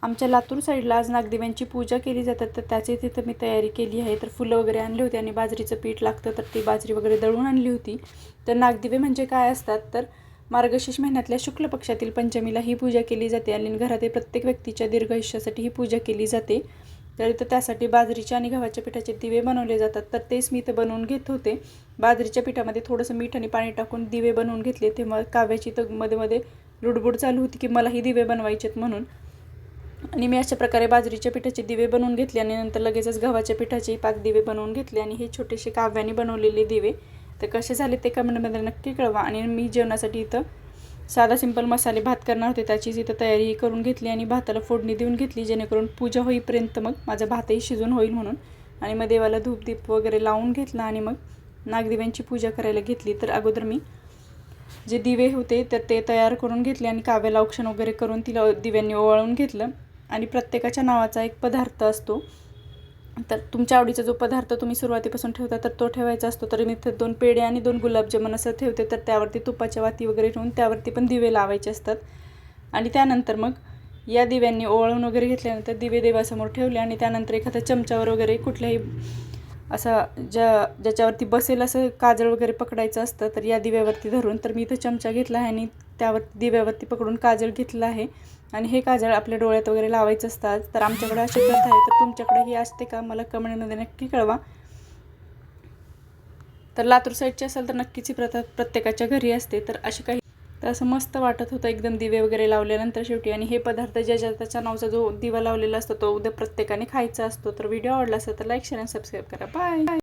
आमच्या लातूर साईडला आज नागदेवांची पूजा केली जातात, तर त्याची तिथं मी तयारी केली आहे। तर फुलं वगैरे आणली होती आणि बाजरीचं पीठ लागतं, तर ती बाजरी वगैरे दळून आणली होती। तर नागदिवे म्हणजे काय असतात, तर मार्गशीर्ष महिन्यातल्या शुक्ल पक्षातील पंचमीला ही पूजा केली जाते आणि घरातील प्रत्येक व्यक्तीच्या दीर्घायुष्यासाठी ही पूजा केली जाते। तर इथं त्यासाठी बाजरीच्या आणि गव्हाच्या पिठाचे दिवे बनवले जातात, तर तेच मी इथं बनवून घेत होते। बाजरीच्या पिठामध्ये थोडंसं मीठ आणि पाणी टाकून दिवे बनवून घेतले। तेव्हा काव्याची तर मध्ये मध्ये लुडबुड चालू होती की मलाही दिवे बनवायचेत म्हणून, आणि मी अशा प्रकारे बाजरीच्या पिठाचे दिवे बनवून घेतले आणि नंतर लगेचच गव्हाच्या पिठाचे 5 दिवे बनवून घेतले आणि हे छोटेसे काव्याने बनवलेले दिवे। तर कसे झाले ते कमेंटमध्ये नक्की कळवा। आणि मी जेवणासाठी इथं साधा सिंपल मसाले भात करणार होते, त्याचीच इथं तयारी करून घेतली आणि भाताला फोडणी देऊन घेतली, जेणेकरून पूजा होईपर्यंत मग माझा भातही शिजून होईल म्हणून। आणि मग देवाला धूप दीप वगैरे लावून घेतला आणि मग नागदेवांची पूजा करायला घेतली। तर अगोदर मी जे दिवे होते तर ते तयार करून घेतले आणि काव्याला औक्षण वगैरे करून तिला दिव्यांनी ओवाळून घेतलं। आणि प्रत्येकाच्या नावाचा एक पदार्थ असतो, तर तुमच्या आवडीचा जो पदार्थ तुम्ही सुरुवातीपासून ठेवता तर तो ठेवायचा असतो। तर मी 2 पेढे आणि 2 गुलाबजामुन असं ठेवते, तर त्यावरती तुपाच्या वाती वगैरे ठेवून त्यावरती पण दिवे लावायचे असतात। आणि त्यानंतर मग या दिव्यांनी ओवाळून वगैरे घेतल्यानंतर दिवे देवासमोर ठेवले आणि त्यानंतर एखाद्या चमच्यावर वगैरे कुठल्याही असा ज्याच्यावरती बसेल असं काजळ वगैरे पकडायचं असतं, तर या दिव्यावरती धरून तर मी इथं चमचा घेतला आहे आणि त्यावर दिव्यावरती पकडून काजळ घेतलं आहे। आणि हे काजळ आपल्या डोळ्यात वगैरे लावायचं असतात। तर आमच्याकडे अशी प्रथा आहे, तर तुमच्याकडेही असते का मला कमेंटमध्ये नक्की कळवा। तर लातूर साईडची असेल तर नक्कीच ही प्रथा प्रत्येकाच्या घरी असते। तर अशी काही तर असं मस्त वाटत होतं एकदम दिवे वगैरे लावल्यानंतर शेवटी। आणि हे पदार्थ ज्या त्याच्या नावाचा जो दिवा लावलेला असतो तो उद्या प्रत्येकाने खायचा असतो। तर व्हिडिओ आवडला असेल तर लाईक शेअर आणि सबस्क्राईब करा। बाय।